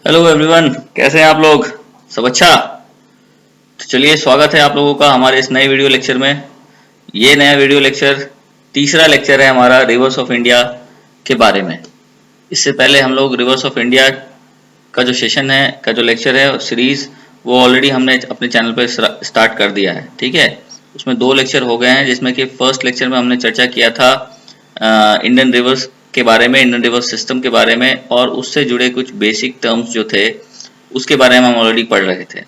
Hello everyone, कैसे हैं आप लोग? सब अच्छा? तो चलिए, स्वागत है आप लोगों का हमारे इस नए वीडियो लेक्चर में। ये नया वीडियो लेक्चर तीसरा लेक्चर है हमारा रिवर्स ऑफ इंडिया के बारे में। इससे पहले हम लोग रिवर्स ऑफ इंडिया का जो सेशन है, का जो लेक्चर है सीरीज, वो ऑलरेडी हमने अपने चैनल पर स्टार्ट कर दिया है। ठीक है, उसमें 2 लेक्चर हो गए हैं, जिसमें कि फर्स्ट लेक्चर में हमने चर्चा किया था इंडियन रिवर्स के बारे में, इंडियन रिवर्स सिस्टम के बारे में, और उससे जुड़े कुछ बेसिक टर्म्स जो थे उसके बारे में हम ऑलरेडी पढ़ रहे थे।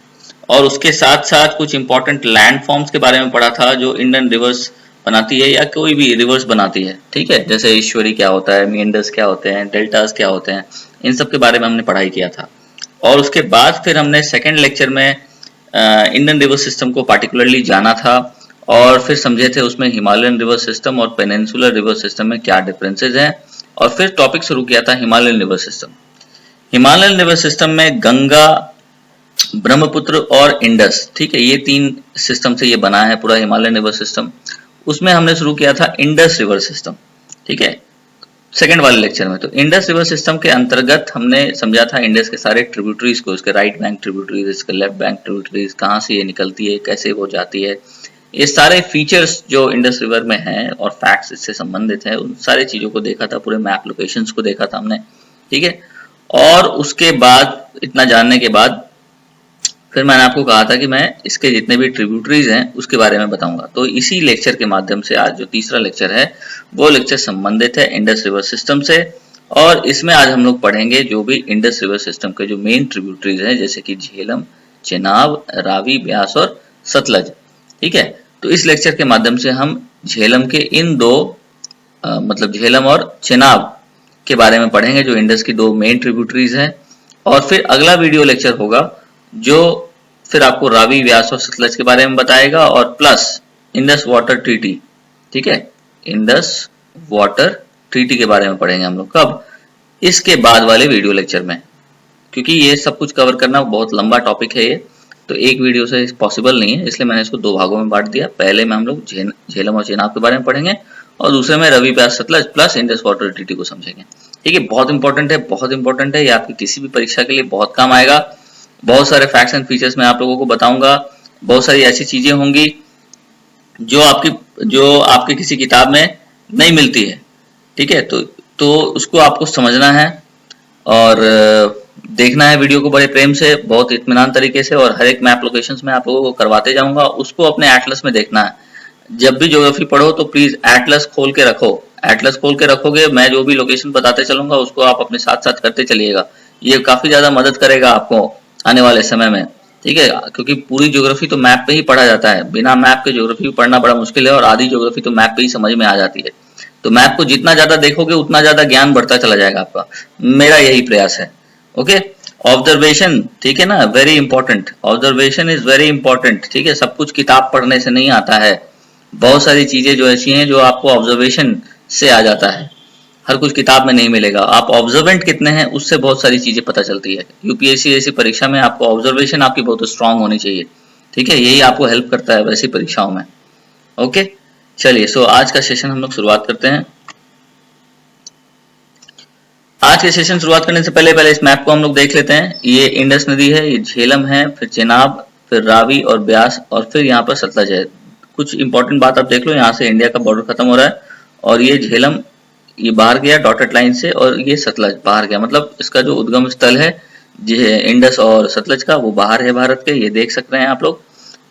और उसके साथ साथ कुछ इंपॉर्टेंट लैंड फॉर्म्स के बारे में पढ़ा था जो इंडियन रिवर्स बनाती है या कोई भी रिवर्स बनाती है। ठीक है, जैसे ईश्वरी क्या होता है, मीएंडर्स क्या होते हैं, डेल्टास क्या होते हैं, इन सब के बारे में हमने पढ़ाई किया था। और उसके बाद फिर हमने सेकेंड लेक्चर में इंडियन रिवर सिस्टम को पार्टिकुलरली जाना था और फिर समझे थे उसमें हिमालयन रिवर सिस्टम और पेनिनसुलर रिवर सिस्टम में क्या डिफरेंसेस हैं। और फिर टॉपिक शुरू किया था Himalayan river system. Himalayan river system में गंगा, ब्रह्मपुत्र और इंडस, ठीक है, ये 3 सिस्टम से ये बना है पूरा हिमालयन रिवर सिस्टम। उसमें हमने शुरू किया था इंडस रिवर सिस्टम। ठीक है, सेकंड वाले लेक्चर में। तो इंडस रिवर सिस्टम के अंतर्गत हमने समझा था इंडस के सारे ट्रिब्यूटरीज को, इसके राइट बैंक ट्रिब्यूटरीज, इसके लेफ्ट बैंक ट्रिब्यूटरीज, कहाँ से ये निकलती है, कैसे वो जाती है, ये सारे फीचर्स जो इंडस रिवर में हैं और फैक्ट्स इससे संबंधित है, उन सारी चीजों को देखा था, पूरे मैप लोकेशंस को देखा था हमने। ठीक है, और उसके बाद इतना जानने के बाद फिर मैंने आपको कहा था कि मैं इसके जितने भी ट्रिब्यूटरीज हैं उसके बारे में बताऊंगा। तो इसी लेक्चर के माध्यम से आज जो तीसरा लेक्चर है वो लेक्चर संबंधित है इंडस रिवर सिस्टम से। और इसमें आज हम लोग पढ़ेंगे जो भी इंडस रिवर सिस्टम के जो मेन ट्रिब्यूटरीज हैं, जैसे कि झेलम, चेनाब, रावी, ब्यास और सतलज। ठीक है, तो इस लेक्चर के माध्यम से हम झेलम के इन 2 मतलब झेलम और चेनाब के बारे में पढ़ेंगे, जो इंडस की 2 मेन ट्रिब्यूटरीज हैं। और फिर अगला वीडियो लेक्चर होगा जो फिर आपको रावी, व्यास और सतलज के बारे में बताएगा, और प्लस इंडस वाटर ट्रीटी। ठीक है, इंडस वाटर ट्रीटी के बारे में पढ़ेंगे हम लोग। कब? इसके बाद वाले वीडियो लेक्चर में, क्योंकि ये सब कुछ कवर करना बहुत लंबा टॉपिक है, ये तो एक वीडियो से पॉसिबल नहीं है, इसलिए मैंने इसको 2 भागों में बांट दिया। पहले में हम लोग झेलम और चेनाब के बारे में पढ़ेंगे और दूसरे में Ravi, Beas, Sutlej plus Indus water treaty को समझेंगे। ठीक है, बहुत इंपॉर्टेंट है, बहुत इंपॉर्टेंट है, ये आपकी किसी भी परीक्षा के लिए बहुत काम आएगा। बहुत सारे फैक्ट्स एंड फीचर्स मैं आप लोगों को बताऊंगा, बहुत सारी ऐसी चीजें होंगी जो आपके किसी किताब में नहीं मिलती है। ठीक है, तो उसको आपको समझना है और देखना है वीडियो को बड़े प्रेम से, बहुत इत्मीनान तरीके से, और हर एक मैप लोकेशंस में आप लोगों को करवाते जाऊंगा। उसको अपने एटलस में देखना है। जब भी ज्योग्राफी पढ़ो तो प्लीज एटलस खोल के रखो। एटलस खोल के रखोगे, मैं जो भी लोकेशन बताते चलूंगा उसको आप अपने साथ साथ करते चलिएगा। ये काफी ज्यादा मदद करेगा आपको आने वाले समय में। ठीक है, क्योंकि पूरी ज्योग्राफी तो मैप पे ही पढ़ा जाता है, बिना मैप के ज्योग्राफी पढ़ना बड़ा मुश्किल है, और आधी ज्योग्राफी तो मैप पे ही समझ में आ जाती है। तो मैप को जितना ज्यादा देखोगे उतना ज्यादा ज्ञान बढ़ता चला जाएगा आपका, मेरा यही प्रयास है। ओके, ऑब्जर्वेशन, ठीक है ना, very important, observation is very important. ठीक है, सब कुछ किताब पढ़ने से नहीं आता है, बहुत सारी चीजें जो ऐसी हैं जो आपको ऑब्जर्वेशन से आ जाता है, हर कुछ किताब में नहीं मिलेगा। आप ऑब्जर्वेंट कितने हैं उससे बहुत सारी चीजें पता चलती है। यूपीएससी जैसी परीक्षा में आपको ऑब्जर्वेशन आपकी बहुत स्ट्रांग होनी चाहिए। ठीक है, यही आपको हेल्प करता है वैसी परीक्षाओं में। ओके, चलिए, सो आज का सेशन हम लोग शुरुआत करते हैं। आज के सेशन शुरुआत करने से पहले इस मैप को हम लोग देख लेते हैं। ये इंडस नदी है, ये झेलम है, फिर चेनाब, फिर रावी और ब्यास, और फिर यहाँ पर सतलज है। कुछ इंपॉर्टेंट बात आप देख लो, यहाँ से इंडिया का बॉर्डर खत्म हो रहा है और ये झेलम ये बाहर गया डॉटेड लाइन से, और ये सतलज बाहर गया, मतलब इसका जो उद्गम स्थल है इंडस और सतलज का, वो बाहर है भारत के, ये देख सकते हैं आप लोग।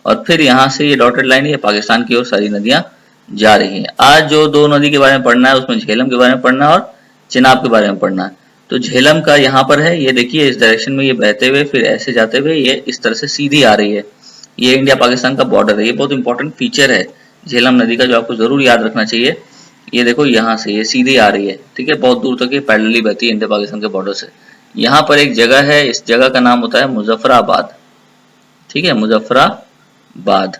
और फिर यहाँ से ये डॉटेड लाइन, ये पाकिस्तान की ओर सारी नदियां जा रही हैं। आज जो 2 नदी के बारे में पढ़ना है उसमें झेलम के बारे में पढ़ना है और चेनाब के बारे में पढ़ना है। तो झेलम का यहाँ पर है, ये देखिए इस डायरेक्शन में ये बहते हुए फिर ऐसे जाते हुए ये इस तरह से सीधी आ रही है। ये इंडिया पाकिस्तान का बॉर्डर है, ये बहुत इंपॉर्टेंट फीचर है झेलम नदी का, जो आपको जरूर याद रखना चाहिए। ये देखो यहाँ से ये सीधी आ रही है, ठीक है, बहुत दूर तक ये पैरेलली बहती है इंडिया पाकिस्तान के बॉर्डर से। यहाँ पर एक जगह है, इस जगह का नाम होता है मुजफ्फराबाद। ठीक है, मुजफ्फराबाद।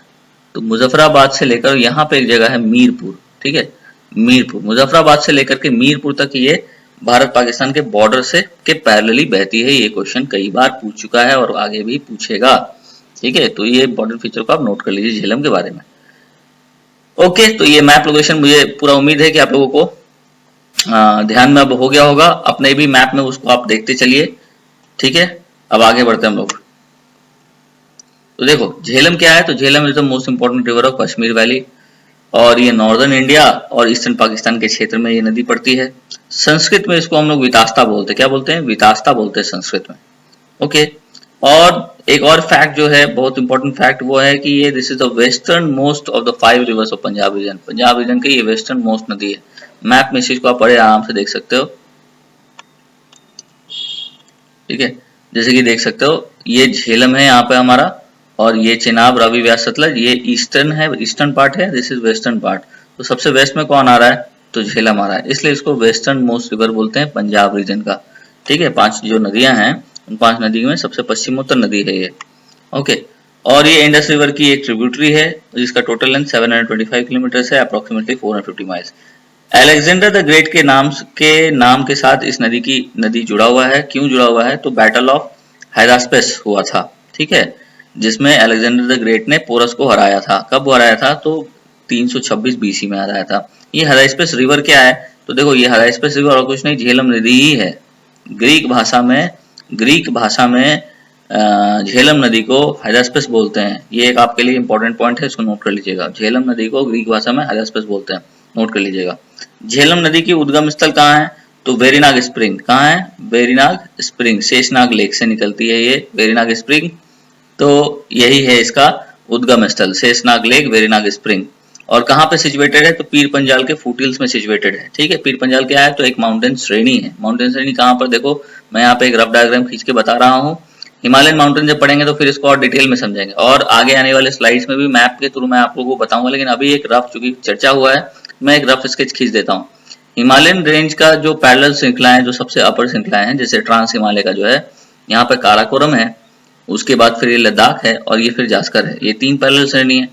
तो मुजफ्फराबाद से लेकर यहाँ पे एक जगह है मीरपुर। ठीक है, मीरपुर, मुजफ्फराबाद से लेकर के मीरपुर तक ये भारत पाकिस्तान के बॉर्डर से के पैरेलली बहती है। ये क्वेश्चन कई बार पूछ चुका है और आगे भी पूछेगा। ठीक है, तो ये बॉर्डर फीचर को आप नोट कर लीजिए झेलम के बारे में। ओके, तो ये मैप लोकेशन मुझे पूरा उम्मीद है कि आप लोगों को ध्यान में अब हो गया होगा। अपने भी मैप में उसको आप देखते चलिए, ठीक है, अब आगे बढ़ते हैं हम लोग। तो देखो झेलम क्या है, तो Jhelum is the most important river of Kashmir valley, और ये नॉर्दर्न इंडिया और ईस्टर्न पाकिस्तान के क्षेत्र में ये नदी पड़ती है। संस्कृत में इसको हम लोग वितास्ता बोलते हैं, क्या बोलते हैं, वितास्ता बोलते हैं संस्कृत में। ओके, और एक और फैक्ट जो है, बहुत इंपॉर्टेंट फैक्ट, वो है कि ये this is the western most of the 5 rivers of Punjab region. Punjab region की ये वेस्टर्न मोस्ट नदी है। मैप में इस चीज को आप बड़े आराम से देख सकते हो। ठीक है, जैसे कि देख सकते हो ये झेलम है यहाँ पे हमारा, और ये चेनाब, रावी, व्यास, सतलज, ये ईस्टर्न है, ईस्टर्न पार्ट है, दिस इज वेस्टर्न पार्ट। तो सबसे वेस्ट में कौन आ रहा है, तो झेलम आ रहा है, इसलिए इसको वेस्टर्न मोस्ट रिवर बोलते हैं पंजाब रीजन का। ठीक है, 5 जो नदियां हैं उन 5 नदी में सबसे पश्चिमोत्तर नदी है ये। ओके, और ये इंडस रिवर की एक ट्रिब्यूटरी है जिसका टोटल लेंथ 725 किलोमीटर है, approximately 450 miles. Alexander the great के नाम के साथ इस नदी जुड़ा हुआ है। क्यों जुड़ा हुआ है, तो बैटल ऑफ हाइदास्पेस हुआ था, ठीक है, जिसमें अलेक्जेंडर द ग्रेट ने पोरस को हराया था। कब हराया था, तो 326 बीसी में हराया था। ये हाइदास्पेस रिवर क्या है, तो देखो ये हाइदास्पेस रिवर और कुछ नहीं, झेलम नदी ही है। ग्रीक भाषा में झेलम नदी को हाइदास्पेस बोलते हैं। ये एक आपके लिए इंपॉर्टेंट पॉइंट है, इसको नोट कर लीजिएगा। झेलम नदी को ग्रीक भाषा में हाइदास्पेस बोलते हैं, नोट कर लीजिएगा। झेलम नदी की उद्गम स्थल कहाँ है, तो वेरीनाग स्प्रिंग। कहाँ है, वेरीनाग स्प्रिंग, शेषनाग लेक से निकलती है ये वेरीनाग स्प्रिंग। तो यही है इसका उद्गम स्थल, शेषनाग लेक, वेरीनाग स्प्रिंग। और कहाँ पे सिचुएटेड है, तो पीर पंजाल के फुटहिल्स में सिचुएटेड है। ठीक है, पीर पंजाल क्या है, तो एक माउंटेन श्रेणी है। माउंटेन श्रेणी कहाँ पर, देखो मैं यहाँ पे एक रफ डायग्राम खींच के बता रहा हूँ। हिमालयन माउंटेन जब पढ़ेंगे तो फिर इसको और डिटेल में समझेंगे, और आगे आने वाले स्लाइड्स में भी मैप के थ्रू मैं आप लोगों को बताऊंगा। लेकिन अभी एक रफ, चूंकि चर्चा हुआ है, मैं एक रफ स्केच खींच देता हूँ। हिमालयन रेंज का जो पैरेलल श्रृंखलाएं, जो सबसे अपर श्रृंखलाएं हैं, जैसे ट्रांस हिमालय का जो है, यहाँ पे काराकोरम है, उसके बाद फिर ये लद्दाख है, और ये फिर जास्कर है। ये 3 पैरेलल श्रेणी है।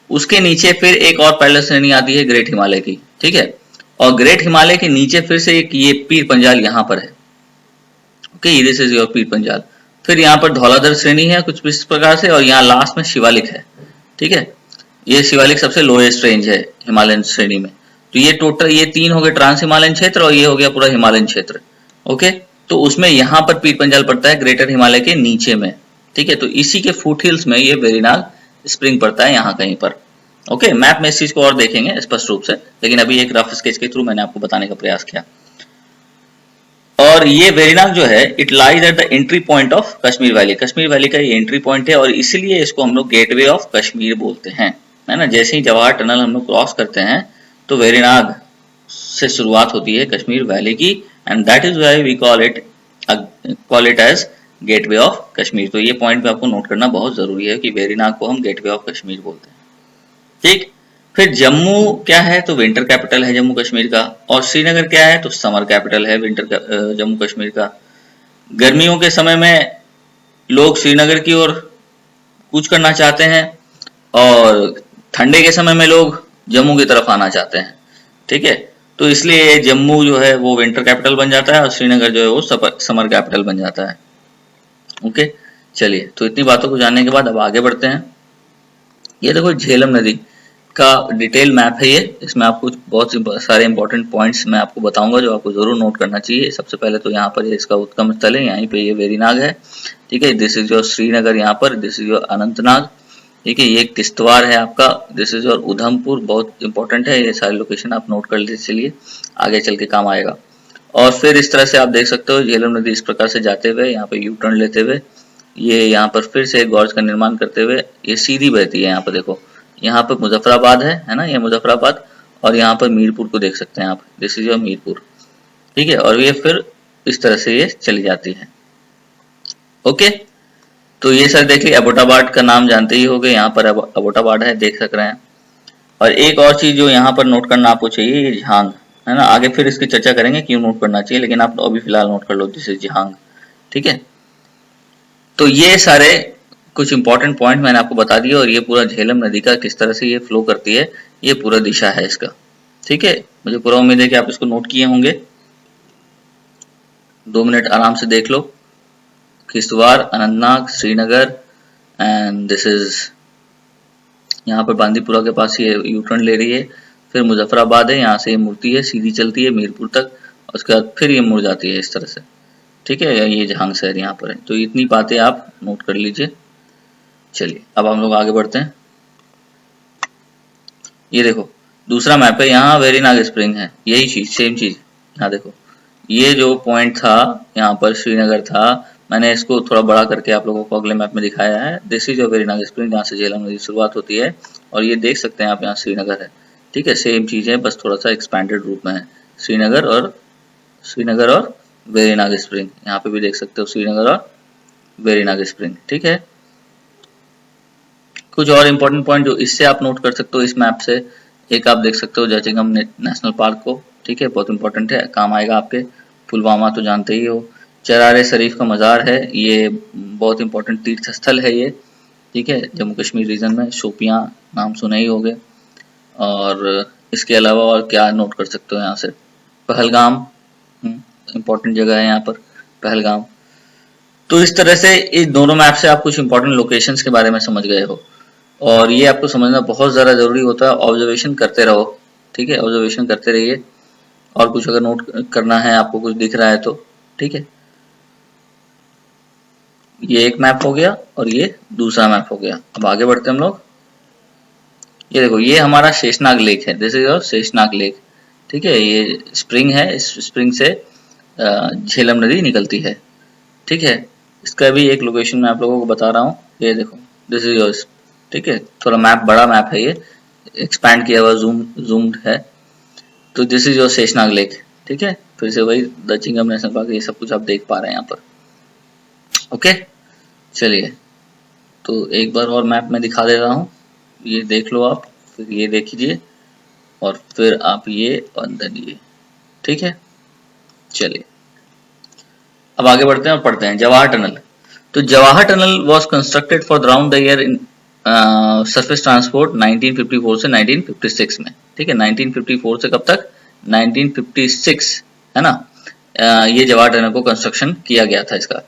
उसके नीचे फिर एक और पैरेलल श्रेणी आती है ग्रेट हिमालय की। ठीक है, और ग्रेट हिमालय के नीचे फिर से एक ये पीर पंजाल यहाँ पर है। Okay, this is your Pir Panjal. फिर यहाँ पर धौलाधर श्रेणी है कुछ इस प्रकार से, और यहाँ लास्ट में शिवालिक है। ठीक है, ये शिवालिक सबसे लोएस्ट रेंज है हिमालयन श्रेणी में। तो ये टोटल ये 3 हो गए ट्रांस हिमालयन क्षेत्र, और ये हो गया पूरा हिमालयन क्षेत्र। ओके, तो उसमें यहाँ पर पीर पंजाल पड़ता है ग्रेटर हिमालय के नीचे में। ठीक है, तो इसी के फुट हिल्स में ये वेरीनाग स्प्रिंग पड़ता है यहाँ कहीं पर। ओके, मैप में इस चीज को और देखेंगे स्पष्ट रूप से, लेकिन अभी एक रफ स्केच के थ्रू मैंने आपको बताने का प्रयास किया। और ये वेरीनाग जो है, it lies at the entry point of Kashmir valley. Kashmir valley का ये एंट्री पॉइंट है, और इसीलिए इसको हम लोग गेटवे ऑफ कश्मीर बोलते हैं, है ना। जैसे ही जवाहर टनल हम लोग क्रॉस करते हैं तो वेरीनाग से शुरुआत होती है कश्मीर वैली की, and that is why we call it as gateway of Kashmir. तो ये पॉइंट पे आपको नोट करना बहुत जरूरी है कि वेरीनाग को हम गेटवे ऑफ कश्मीर बोलते हैं। ठीक, फिर जम्मू क्या है, तो विंटर कैपिटल है जम्मू कश्मीर का। और श्रीनगर क्या है, तो समर कैपिटल है जम्मू कश्मीर का। गर्मियों के समय में लोग श्रीनगर की ओर कूच करना चाहते हैं, और ठंडे के समय में लोग जम्मू की तरफ आना चाहते हैं। ठीक है, तो इसलिए जम्मू जो है वो विंटर कैपिटल बन जाता है, और श्रीनगर जो है वो समर कैपिटल बन जाता है। ओके, चलिए, तो इतनी बातों को जानने के बाद अब आगे बढ़ते हैं। ये देखो झेलम नदी का डिटेल मैप है ये। इसमें आपको बहुत सारे इंपॉर्टेंट पॉइंट्स मैं आपको बताऊंगा जो आपको जरूर नोट करना चाहिए। सबसे पहले तो यहाँ पर ये इसका उद्गम स्थल है, यहीं पे ये वेरीनाग है। ठीक है, दिस इज योर श्रीनगर, यहाँ पर दिस इज योर अनंतनाग। ठीक है, ये किश्तवाड़ है आपका, दिस इज योर उधमपुर। बहुत इंपॉर्टेंट है, ये सारी लोकेशन आप नोट कर लीजिए, चलिए आगे चल के काम आएगा। और फिर इस तरह से आप देख सकते हो झेलम नदी इस प्रकार से जाते हुए, यहाँ पे यू टर्न लेते हुए, ये यहाँ पर फिर से एक गॉर्ज का निर्माण करते हुए ये सीधी बहती है। यहाँ पर देखो, यहाँ पर मुजफ्फराबाद है ना, ये मुजफ्फराबाद, और यहाँ पर मीरपुर को देख सकते हैं आप, दिस इज योर मीरपुर। ठीक है, और ये फिर इस तरह से ये चली जाती है। ओके, तो ये सर देखिए अबोटाबाद का नाम जानते ही होंगे, यहाँ पर अबोटाबाद है, देख सक रहे हैं। और एक और चीज जो यहाँ पर नोट करना आपको चाहिए, ये झांग है ना। आगे फिर इसकी चर्चा करेंगे क्यों नोट करना चाहिए, लेकिन आप अभी फिलहाल नोट कर लो, दिस इज झांग। ठीक है, तो ये सारे कुछ इंपॉर्टेंट पॉइंट मैंने आपको बता दिए, और ये पूरा झेलम नदी का किस तरह से ये फ्लो करती है, ये पूरा दिशा है इसका। ठीक है, मुझे पूरा उम्मीद है कि आप इसको नोट किए होंगे। 2 मिनट आराम से देख लो। Kishtwar, Anantnag, Srinagar, and this is यहाँ पर बांदीपुरा के पास ये यू टर्न ले रही है। फिर मुजफ्फराबाद है, यहाँ से ये मुड़ती है, सीधी चलती है मीरपुर तक, और उसके बाद फिर ये मुड़ जाती है इस तरह से। ठीक है, ये जहांग शहर यहाँ पर है। तो इतनी बातें आप नोट कर लीजिए। चलिए अब हम लोग आगे बढ़ते हैं। ये देखो दूसरा मैप है, यहाँ वेरीनाग स्प्रिंग है, यही चीज सेम चीज। यहाँ देखो ये जो पॉइंट था यहाँ पर श्रीनगर था, मैंने इसको थोड़ा बड़ा करके आप लोगों को अगले मैप में दिखाया है। दिस इज वेरीनाग स्प्रिंग, जहाँ से झेलम नदी की शुरुआत होती है, और ये देख सकते हैं आप यहाँ श्रीनगर है। ठीक है, सेम चीज है, बस थोड़ा सा एक्सपैंडेड रूप में है। श्रीनगर और वेरीनाग स्प्रिंग, यहाँ पे भी देख सकते हो श्रीनगर और वेरीनाग स्प्रिंग। ठीक है, कुछ और इम्पोर्टेंट पॉइंट जो इससे आप नोट कर सकते हो इस मैप से, एक आप देख सकते हो जैचिंगम नेशनल पार्क को। ठीक है, बहुत इंपॉर्टेंट है, काम आएगा आपके। पुलवामा तो जानते ही हो। चरार शरीफ का मज़ार है, ये बहुत इंपॉर्टेंट तीर्थ स्थल है ये। ठीक है, जम्मू कश्मीर रीजन में। शोपियां नाम सुने ही होंगे। और इसके अलावा और क्या नोट कर सकते हो यहाँ से, पहलगाम इंपॉर्टेंट जगह है यहाँ पर, पहलगाम। तो इस तरह से इस दोनों मैप से आप कुछ इंपॉर्टेंट लोकेशंस के बारे में समझ गए हो, और ये आपको समझना बहुत ज़्यादा ज़रूरी होता है। ऑब्जर्वेशन करते रहो। ठीक है, ऑब्जर्वेशन करते रहिए, और कुछ अगर नोट करना है आपको, कुछ दिख रहा है तो। ठीक है, ये एक मैप हो गया और ये दूसरा मैप हो गया। अब आगे बढ़ते हम लोग। ये देखो ये हमारा शेषनाग लेक है, this is your Sheshnag lake. ठीक है, ये स्प्रिंग है, इस स्प्रिंग से झेलम नदी निकलती है। ठीक है, इसका भी एक लोकेशन मैं आप लोगों को बता रहा हूँ। ये देखो दिस इज योर, ठीक है, थोड़ा मैप बड़ा मैप है, ये एक्सपैंड किया हुआ जूम्ड है। तो this is your Sheshnag lake. ठीक है, फिर से वही दचिंगम नेशनल पार्क, ये सब कुछ आप देख पा रहे हैं यहाँ पर। ओके, चलिए तो एक बार और मैप में दिखा दे रहा हूँ, ये देख लो आप, फिर ये देख लीजिए, और फिर आप ये और देन ये। ठीक है, चलिए अब आगे बढ़ते हैं और पढ़ते हैं जवाहर टनल। तो Jawahar tunnel was constructed for round the year in surface transport 1954 से 1956 में। ठीक है, 1954 से कब तक, 1956 है ना। ये जवाहर टनल को कंस्ट्रक्शन किया गया था इसका,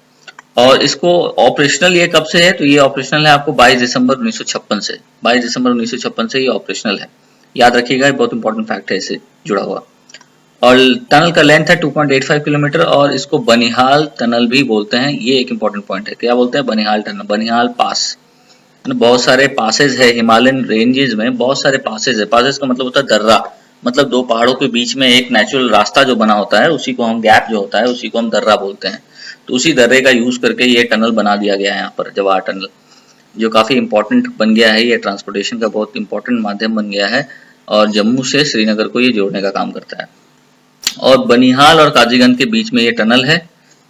और इसको ऑपरेशनल ये कब से है, तो ये ऑपरेशनल है आपको 22 दिसंबर 1956 से। 22 दिसंबर 1956 से ये ऑपरेशनल है, याद रखिएगा, बहुत इंपॉर्टेंट फैक्ट है इससे जुड़ा हुआ। और टनल का लेंथ है 2.85 किलोमीटर, और इसको बनिहाल टनल भी बोलते हैं। ये एक इंपॉर्टेंट पॉइंट है, क्या बोलते हैं, बनिहाल टनल, बनिहाल पास। बहुत सारे पासेज है हिमालयन रेंजेस में, बहुत सारे पासेज है। पासेज का मतलब होता है दर्रा, मतलब दो पहाड़ों के बीच में एक नेचुरल रास्ता जो बना होता है, उसी को हम, गैप जो होता है उसी को हम दर्रा बोलते हैं। तो उसी दर्रे का यूज करके ये टनल बना दिया गया है यहाँ पर, जवाहर टनल, जो काफी इंपॉर्टेंट बन गया है। ये ट्रांसपोर्टेशन का बहुत इंपॉर्टेंट माध्यम बन गया है, और जम्मू से श्रीनगर को ये जोड़ने का काम करता है। और बनिहाल और काजीगंज के बीच में ये टनल है।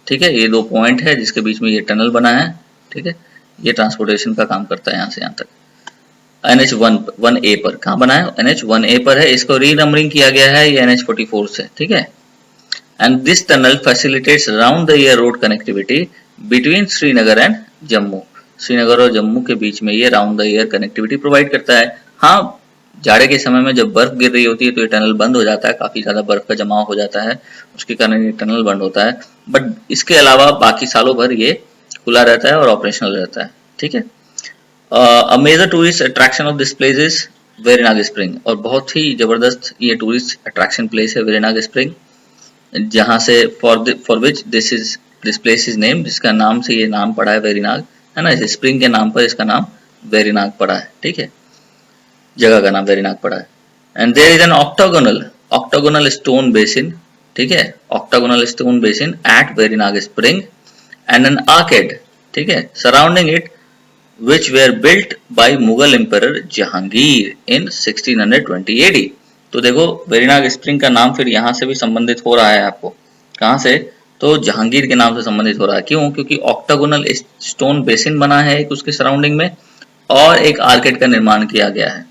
ठीक है, ये दो पॉइंट है जिसके बीच में ये टनल बना है। ठीक है, ये ट्रांसपोर्टेशन का काम करता है यहाँ से यहाँ तक। NH 1A पर कहाँ बना है, NH 1A पर है। इसको रीनंबरिंग किया गया है ये NH 44 से। ठीक है, and this tunnel facilitates round the year road connectivity between Srinagar and Jammu. Srinagar और जम्मू के बीच में ये round the year connectivity provide करता है। हाँ, जाड़े के समय में जब बर्फ गिर रही होती है तो ये टनल बंद हो जाता है, काफी ज्यादा बर्फ का जमाव हो जाता है, उसके कारण ये टनल बंद होता है। बट इसके अलावा बाकी सालों भर ये खुला रहता है और ऑपरेशनल रहता है। ठीक है, a major tourist attraction of this place is Verinag spring, और बहुत ही जबरदस्त ये टूरिस्ट अट्रैक्शन प्लेस है वेरीनाग स्प्रिंग, जहां से for which this place is name, जिसका नाम से ये नाम पड़ा है वेरीनाग, है ना। इस स्प्रिंग के नाम पर इसका नाम वेरीनाग पड़ा है। ठीक है, जगह का नाम वेरीनाग पड़ा है। And there is an octagonal stone basin. ठीक है, octagonal stone basin at Verinag spring and an arcade, ठीक है, surrounding it, which were built by Mughal emperor Jahangir in 1620 AD। तो देखो वेरीनाग स्प्रिंग का नाम फिर यहाँ से भी संबंधित हो रहा है आपको, कहाँ से, तो जहांगीर के नाम से संबंधित हो रहा है। क्यों, क्योंकि ऑक्टागोनल स्टोन बेसिन बना है एक उसके सराउंडिंग में, और एक आर्केड का निर्माण किया गया है।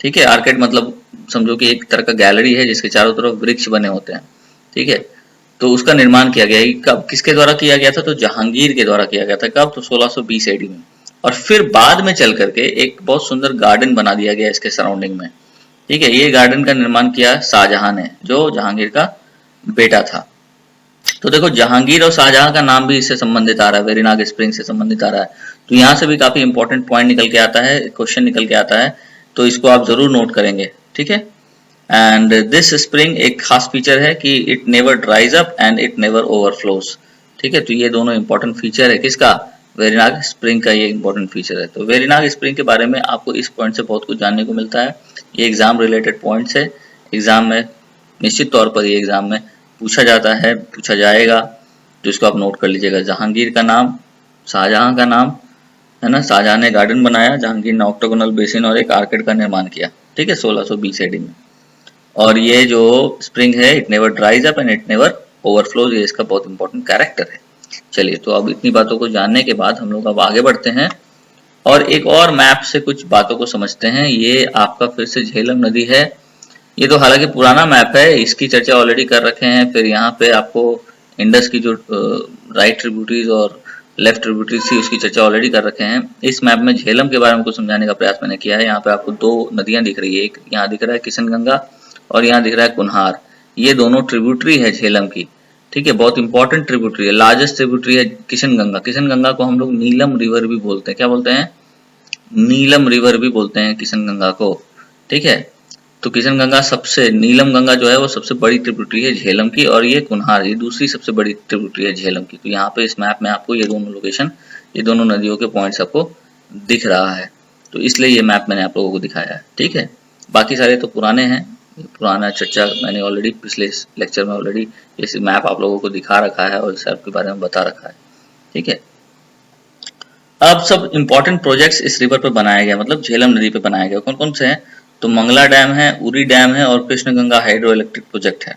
ठीक है, आर्केड मतलब समझो कि एक तरह का गैलरी है जिसके चारों तरफ वृक्ष बने होते हैं। ठीक है, तो उसका निर्माण किया गया है। कब, किसके द्वारा किया गया था, तो जहांगीर के द्वारा किया गया था। कब, तो 1620 AD में। और फिर बाद में चल करके एक बहुत सुंदर गार्डन बना दिया गया इसके सराउंडिंग में। ठीक है, ये गार्डन का निर्माण किया शाहजहां ने, जो जहांगीर का बेटा था। तो देखो जहांगीर और शाहजहां का नाम भी इससे संबंधित आ रहा है, वेरीनाग स्प्रिंग से संबंधित आ रहा है। तो यहाँ से भी काफी इंपॉर्टेंट पॉइंट निकल के आता है, क्वेश्चन निकल के आता है, तो इसको आप जरूर नोट करेंगे। ठीक है, एंड दिस स्प्रिंग एक खास फीचर है कि it never ड्राइज up and it never overflows. ठीक है। तो ये दोनों इंपॉर्टेंट फीचर है किसका, वेरिनाग स्प्रिंग का, ये इंपॉर्टेंट फीचर है। तो वेरिनाग स्प्रिंग के बारे में आपको इस पॉइंट से बहुत कुछ जानने को मिलता है। ये एग्जाम रिलेटेड पॉइंट्स है, एग्जाम में निश्चित तौर पर ये एग्जाम में पूछा जाता है, पूछा जाएगा, तो इसको आप नोट कर लीजिएगा। जहांगीर का नाम, शाहजहां का नाम, है ना। शाहजहां ने गार्डन बनाया, जहांगीर ने ऑक्टागोनल बेसिन और एक आर्केड का निर्माण किया, ठीक है, 1620 AD में। और ये जो स्प्रिंग है, it never ड्राइज up and it never overflows, ये इसका बहुत इंपॉर्टेंट कैरेक्टर है। चलिए, तो अब इतनी बातों को जानने के बाद हम लोग अब आगे बढ़ते हैं और एक और मैप से कुछ बातों को समझते हैं। ये आपका फिर से झेलम नदी है। ये तो हालांकि पुराना मैप है, इसकी चर्चा ऑलरेडी कर रखे हैं। फिर यहाँ पे आपको इंडस की जो राइट ट्रिब्यूटरीज और लेफ्ट ट्रिब्यूटरीज थी उसकी चर्चा ऑलरेडी कर रखे हैं। इस मैप में झेलम के बारे में कुछ समझाने का प्रयास मैंने किया है। यहाँ पे आपको दो नदियां दिख रही है, एक यहाँ दिख रहा है किशनगंगा और यहाँ दिख रहा है कुन्हार। ये दोनों ट्रिब्यूटरी है झेलम की, ठीक है, बहुत इंपॉर्टेंट ट्रिब्यूटरी है, लार्जेस्ट ट्रिब्यूटरी है किशनगंगा। किशनगंगा को हम लोग नीलम रिवर भी बोलते हैं। क्या बोलते हैं, नीलम रिवर भी बोलते हैं किशनगंगा को, ठीक है। तो किशनगंगा सबसे, नीलम गंगा जो है वो सबसे बड़ी ट्रिब्यूटरी है झेलम की, और ये कुन्हार ये दूसरी सबसे बड़ी ट्रिब्यूटरी है झेलम की। तो यहाँ पे इस मैप में आपको ये दोनों लोकेशन, ये दोनों नदियों के पॉइंट्स आपको दिख रहा है, तो इसलिए ये मैप मैंने आप लोगों को दिखाया है, ठीक है। बाकी सारे तो पुराने हैं, पुराना चर्चा मैंने ऑलरेडी पिछले लेक्चर में ऑलरेडी इस मैप आप लोगों को दिखा रखा है और इस ऐप के बारे में बता रखा है, ठीक है। अब सब इंपॉर्टेंट प्रोजेक्ट्स इस रिवर पे बनाए गए, मतलब झेलम नदी पे बनाए गए। कौन कौन से हैं, तो मंगला डैम है, उरी डैम है और कृष्णगंगा हाइड्रो इलेक्ट्रिक प्रोजेक्ट है।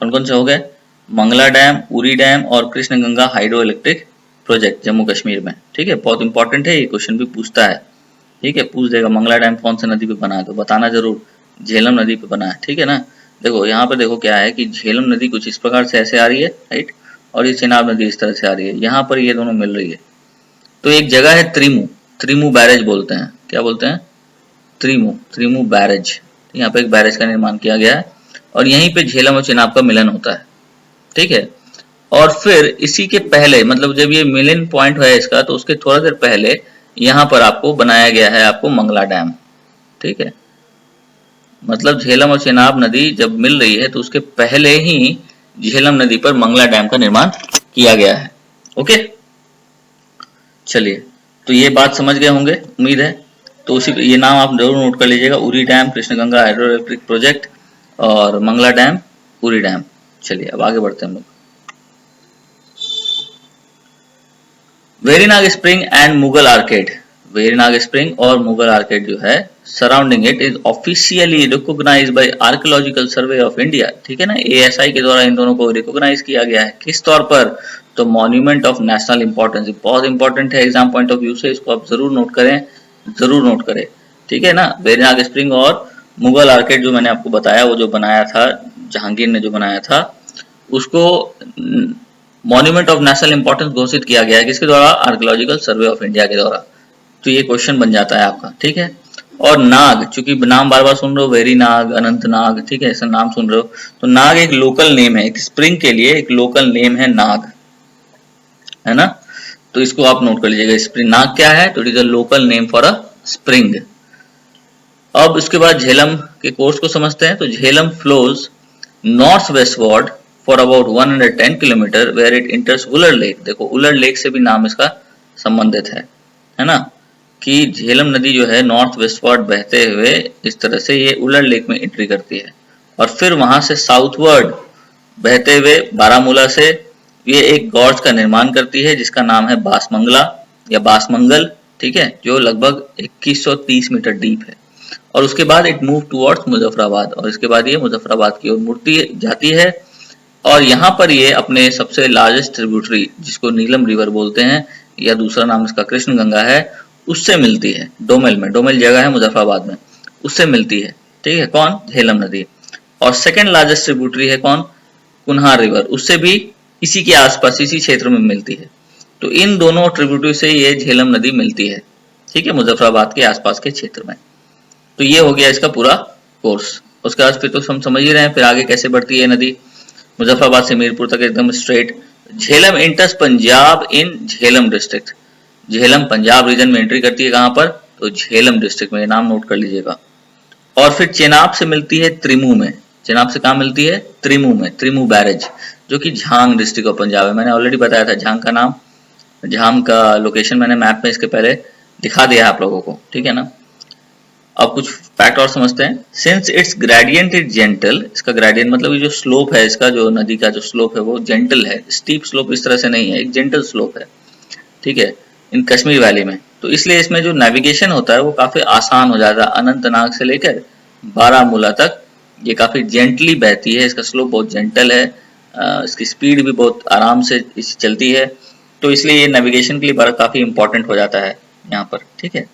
कौन कौन से हो गए, मंगला डैम, उरी डैम और Krishnaganga hydro electric project Jammu Kashmir में, ठीक है। बहुत इंपॉर्टेंट है, ये क्वेश्चन भी पूछता है, ठीक है, पूछ देगा मंगला डैम कौन सी नदी पे बना है, तो बताना जरूर झेलम नदी पे बना है, ठीक है ना। देखो यहाँ पे देखो क्या है कि झेलम नदी कुछ इस प्रकार से ऐसे आ रही है, राइट, और ये चेनाब नदी इस तरह से आ रही है, यहाँ पर ये दोनों मिल रही है। तो एक जगह है त्रिमू, त्रिमू बैरेज बोलते हैं, क्या बोलते हैं, त्रिमू, त्रिमू बैरेज। यहाँ पे एक बैरेज का निर्माण किया गया है और यहीं पे झेलम और चेनाब का मिलन होता है, ठीक है। और फिर इसी के पहले, मतलब जब ये मिलन पॉइंट है इसका, तो उसके थोड़ा देर पहले यहाँ पर आपको बनाया गया है आपको मंगला डैम, ठीक है। मतलब झेलम और चेनाब नदी जब मिल रही है तो उसके पहले ही झेलम नदी पर मंगला डैम का निर्माण किया गया है, ओके। चलिए, तो ये बात समझ गए होंगे उम्मीद है। तो उसी ये नाम आप जरूर नोट कर लीजिएगा, Uri dam, Krishnaganga hydro electric project और मंगला डैम, उरी डैम। चलिए अब आगे बढ़ते हैं हम लोग। Verinag spring and Mughal arcade, Verinag spring और मुगल आर्केड जो है surrounding it is officially recognised by archaeological survey of India, ठीक है ना। ASI के द्वारा इन दोनों को रिकॉग्नाइज किया गया है, किस तौर पर, तो मॉन्यूमेंट ऑफ नेशनल इंपॉर्टेंस। बहुत इंपॉर्टेंट है एग्जाम पॉइंट ऑफ व्यू से, इसको आप जरूर नोट करें, जरूर नोट करें, ठीक है ना। वेरीनाग स्प्रिंग और मुगल आर्केड जो मैंने आपको बताया, वो जो बनाया था जहांगीर ने, जो बनाया था, उसको मॉन्यूमेंट ऑफ नेशनल इंपॉर्टेंस घोषित किया गया है, किसके द्वारा, आर्कियोलॉजिकल सर्वे ऑफ इंडिया के द्वारा। तो ये क्वेश्चन बन जाता है आपका, ठीक है। और नाग, चूंकि नाम बार बार सुन रहे हो, वेरी नाग, अनंत नाग, ठीक है, ऐसा नाम सुन रहे हो, तो नाग एक लोकल नेम है, एक स्प्रिंग के लिए एक लोकल नेम है नाग, है ना। तो इसको आप नोट कर लीजिएगा, स्प्रिंग नाग क्या है, तो it is a local name for a spring. अब इसके बाद झेलम के कोर्स को समझते हैं। तो Jhelum flows north westward for about 110 kilometre where it enters Wular lake. देखो उलर लेक से भी नाम इसका संबंधित है ना, कि झेलम नदी जो है नॉर्थ वेस्टवर्ड बहते हुए इस तरह से ये उलर लेक में एंट्री करती है और फिर वहां से साउथवर्ड बहते हुए बारामूला से ये एक गॉर्ज का निर्माण करती है जिसका नाम है बासमंगला या बासमंगल, ठीक है, जो लगभग 2130 मीटर डीप है। और उसके बाद इट मूव टुवर्ड्स मुजफ्फराबाद, और इसके बाद ये मुजफ्फराबाद की ओर मुड़ती जाती है और यहाँ पर ये अपने सबसे लार्जेस्ट ट्रिब्यूटरी जिसको नीलम रिवर बोलते हैं या दूसरा नाम इसका कृष्णगंगा है, उससे मिलती है डोमेल में। डोमेल जगह है मुजफ्फराबाद में, उससे मिलती है, ठीक है, कौन, झेलम नदी। और सेकेंड लार्जेस्ट ट्रिब्यूटरी है कौन, कुन्हार रिवर, उससे भी इसी के आसपास इसी क्षेत्र में मिलती है। तो इन दोनों ट्रिब्यूटरी से ये झेलम नदी मिलती है, ठीक है, मुजफ्फराबाद के आसपास के क्षेत्र में। तो ये हो गया इसका पूरा कोर्स। उसके बाद फिर तो हम समझ ही रहे हैं फिर आगे कैसे बढ़ती है नदी, मुजफ्फराबाद से मीरपुर तक एकदम स्ट्रेट। झेलम इंटर्स पंजाब इन झेलम डिस्ट्रिक्ट, झेलम पंजाब रीजन में एंट्री करती है, कहां पर, तो झेलम डिस्ट्रिक्ट में, नाम नोट कर लीजिएगा। और फिर चेनाब से मिलती है त्रिमू में, चेनाब से कहां मिलती है, त्रिमू में, त्रिमू बैरेज जो कि झांग डिस्ट्रिक्ट ऑफ पंजाब है। मैंने ऑलरेडी बताया था झांग का नाम, झांग का लोकेशन मैंने मैप में इसके पहले दिखा दिया है आप लोगों को, ठीक है ना। अब कुछ फैक्ट और समझते हैं। Since it's gradient is gentle, इसका ग्रेडियंट मतलब ये जो स्लोप है इसका, जो नदी का जो स्लोप है वो जेंटल है, स्टीप स्लोप इस तरह से नहीं है, एक जेंटल स्लोप है, ठीक है, इन कश्मीर वैली में। तो इसलिए इसमें जो नेविगेशन होता है वो काफी आसान हो जाता है। अनंतनाग से लेकर बारामूला तक ये काफी जेंटली बहती है, इसका स्लोप बहुत जेंटल है, इसकी स्पीड भी बहुत आराम से चलती है, तो इसलिए ये नेविगेशन के लिए काफी इंपॉर्टेंट हो जाता है यहाँ पर, ठीक है।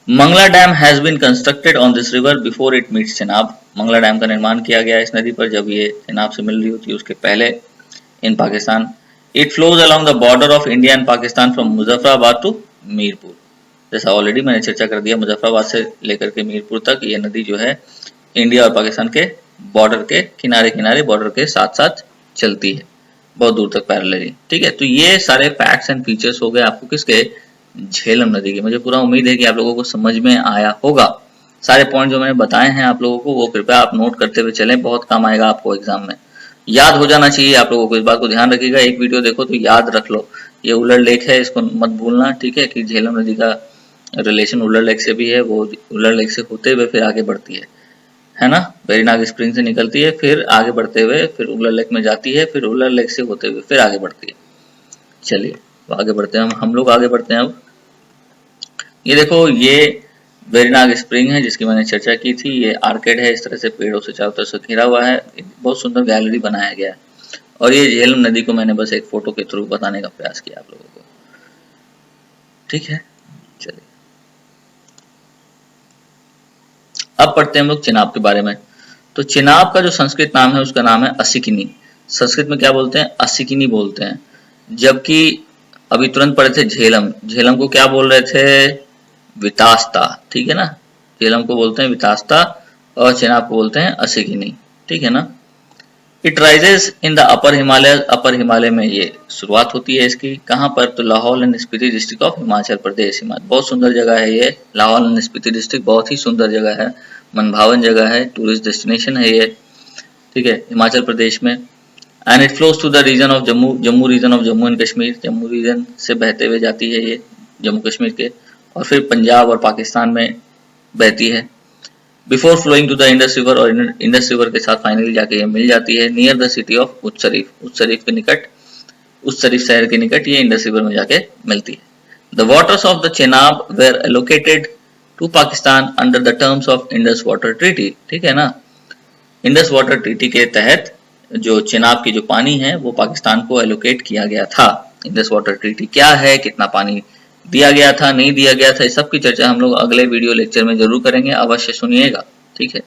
Mangla dam has been constructed on this river before it meets Chenab. Mangla dam का निर्माण किया गया इस नदी पर जब ये चेनाब से मिल रही होती है उसके पहले in Pakistan. It flows along the border of India and Pakistan from Muzaffarabad to Mirpur. जैसा ऑलरेडी मैंने चर्चा कर दिया, मुजफ्फराबाद से लेकर के मीरपुर तक ये नदी जो है इंडिया और पाकिस्तान के बॉर्डर के किनारे किनारे, बॉर्डर के साथ साथ चलती है, बहुत दूर तक पैरेलली, ठीक है। तो ये सारे फैक्ट्स एंड फीचर्स हो गए आपको किसके, झेलम नदी के। मुझे पूरा उम्मीद है कि आप लोगों को समझ में आया होगा। सारे पॉइंट जो मैंने बताए हैं आप लोगों को वो कृपया आप नोट करते हुए चलें, बहुत काम आएगा आपको एग्जाम में, याद हो जाना चाहिए आप लोगों को। इस बात को ध्यान रखिएगा, एक वीडियो देखो तो याद रख लो, ये उलर लेक है, इसको मत भूलना, ठीक है, कि झेलम नदी का रिलेशन उलर लेक से भी है, वो उलर लेक से होते हुए फिर आगे बढ़ती है ना, वेरीनाग स्प्रिंग से निकलती है, फिर आगे बढ़ते हुए फिर उलर लेक में जाती है, फिर उलर लेक से होते हुए फिर आगे बढ़ती है। चलिए आगे बढ़ते हैं, हम लोग आगे बढ़ते हैं। अब ये देखो, ये वेरीनाग स्प्रिंग है जिसकी मैंने चर्चा की थी, ये आर्केड है, इस तरह से पेड़ों से चारों तरफ से घिरा हुआ है, बहुत सुंदर गैलरी बनाया गया है। और ये झेलम नदी को मैंने बस एक फोटो के थ्रू बताने का प्रयास किया आप लोगों को, ठीक है। चलिए अब पढ़ते हैं हम लोग चिनाब के बारे में। तो चिनाब का जो संस्कृत नाम है उसका नाम है असिकिनी। संस्कृत में क्या बोलते हैं, असिकिनी बोलते हैं। जबकि अभी तुरंत पढ़े थे झेलम, झेलम को क्या बोल रहे थे, वितास्ता, ठीक है ना, झेलम को बोलते हैं वितास्ता और चिनाब को बोलते हैं असिकिनी, ठीक है ना। It rises in the upper Himalaya, upper Himalaya में ये शुरुआत होती है इसकी, कहाँ पर, तो Lahaul and Spiti district of Himachal Pradesh. बहुत सुंदर जगह है ये, लाहौल एंड स्पीति डिस्ट्रिक्ट बहुत ही सुंदर जगह है, मनभावन जगह है, टूरिस्ट डेस्टिनेशन है ये, ठीक है, हिमाचल प्रदेश में। And it flows to the region of Jammu, Jammu region of Jammu and Kashmir, Jammu region से बहते हुए जाती है ये जम्मू कश्मीर के, और फिर पंजाब और पाकिस्तान में बहती है। Before flowing to the Indus river, और इंडस रिवर के साथ फाइनली जाके ये मिल जाती है नियर द सिटी ऑफ उच्चरीफ, उच्चरीफ के निकट, उच्चरीफ शहर के निकट ये इंडस रिवर में जाके मिलती है। The waters of the Chenab were allocated to Pakistan under the terms of Indus water treaty, ठीक है ना। इंडस वाटर ट्रीटी के तहत जो चेनाब की जो पानी है वो पाकिस्तान को एलोकेट किया गया था। इंडस वाटर ट्रीटी क्या है, कितना पानी दिया गया था, नहीं दिया गया था, इस सब की चर्चा हम लोग अगले वीडियो लेक्चर में जरूर करेंगे, अवश्य सुनिएगा, ठीक है।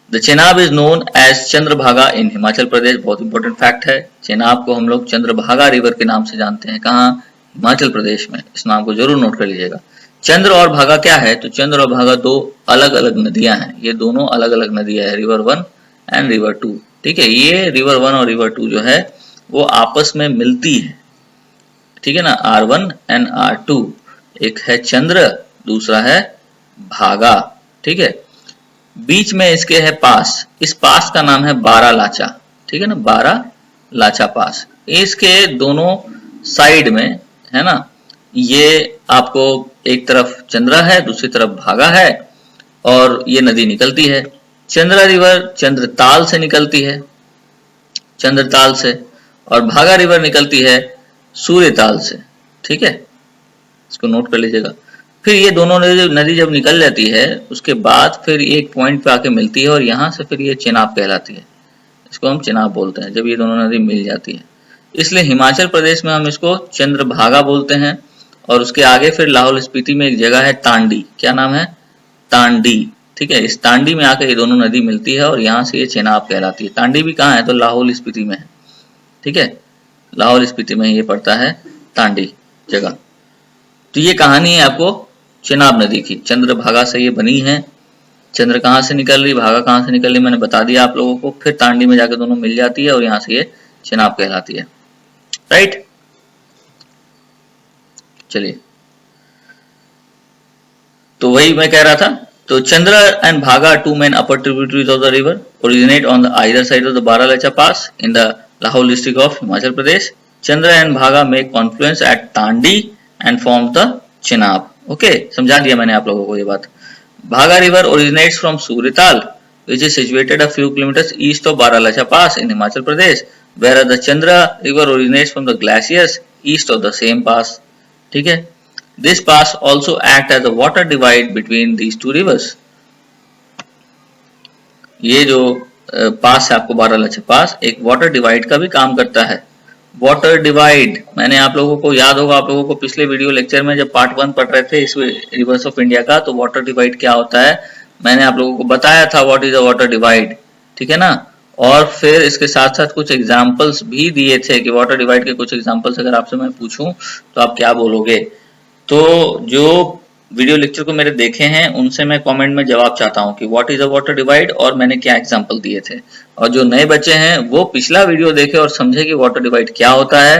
The Chenab is known as Chandrabhaga in Himachal Pradesh. बहुत इंपॉर्टेंट फैक्ट है, चेनाब को हम लोग चंद्रभागा रिवर के नाम से जानते हैं, कहाँ, हिमाचल प्रदेश में। इस नाम को जरूर नोट कर लीजिएगा। चंद्र और भागा क्या है, तो चंद्र और भागा दो अलग अलग नदियां हैं, ये दोनों अलग अलग नदियां है, रिवर 1 एंड रिवर 2, ठीक है। ये रिवर 1 और रिवर 2 जो है वो आपस में मिलती है, ठीक है ना, R1 एंड R2, एक है चंद्र, दूसरा है भागा, ठीक है। बीच में इसके है पास, इस पास का नाम है बारालाचा, ठीक है ना, बारालाचा पास। इसके दोनों साइड में है ना, ये आपको एक तरफ चंद्रा है, दूसरी तरफ भागा है, और ये नदी निकलती है। चंद्रा रिवर चंद्रताल से निकलती है, चंद्रताल से, और भागा रिवर निकलती है सूर्यताल से, ठीक है, इसको नोट कर लीजिएगा। फिर ये दोनों नदी जब निकल जाती है उसके बाद फिर एक पॉइंट पे आके मिलती है, और यहाँ से फिर ये चेनाब कहलाती है, इसको हम चेनाब बोलते हैं जब ये दोनों नदी मिल जाती है। इसलिए हिमाचल प्रदेश में हम इसको चंद्रभागा बोलते हैं। और उसके आगे फिर लाहौल स्पीति में एक जगह है तांडी, क्या नाम है, तांडी, ठीक है। इस तांडी में आकर ये दोनों नदी मिलती है और यहाँ से ये चेनाब कहलाती है। तांडी भी कहाँ है, तो लाहौल स्पीति में है, ठीक है, लाहौल स्पीति में ये पड़ता है तांडी जगह। तो ये कहानी है आपको चेनाब नदी की, चंद्रभागा से ये बनी है। चंद्र कहाँ से निकल रही, भागा कहाँ से निकल रही, मैंने बता दिया आप लोगों को। फिर तांडी में जाकर दोनों मिल जाती है और यहाँ से ये चेनाब कहलाती है, राइट। चलिए, तो वही मैं कह रहा था तो Chandra and Bhaga, two main upper tributaries of the river, originate on the either side of the Baralacha Pass in the Lahaul district of Himachal Pradesh. Chandra and Bhaga make confluence at Tandi and form the Chenab. Okay, समझा दिया मैंने आप लोगों को ये बात. Bhaga river originates from Surital, which is situated a few kilometers east of Baralacha Pass in Himachal Pradesh, whereas the Chandra river originates from the glaciers east of the same pass. ठीक है. This pass also act as a water divide between these two rivers. ये जो पास है आपको बारालाचा पास एक water divide का भी काम करता है. वाटर डिवाइड मैंने आप लोगों को याद होगा, आप लोगों को पिछले वीडियो लेक्चर में जब पार्ट 1 पढ़ रहे थे इस रिवर्स ऑफ इंडिया का, तो वाटर डिवाइड क्या होता है मैंने आप लोगों को बताया था. What is a water divide, ठीक है ना. और फिर इसके साथ साथ कुछ एग्जांपल्स भी दिए थे कि वाटर डिवाइड के कुछ एग्जांपल्स अगर आपसे मैं पूछूं तो आप क्या बोलोगे. तो जो वीडियो लेक्चर को मेरे देखे हैं उनसे मैं कमेंट में जवाब चाहता हूं कि what is a water divide और मैंने क्या एग्जांपल दिए थे. और जो नए बच्चे हैं वो पिछला वीडियो देखे और समझे कि वाटर डिवाइड क्या होता है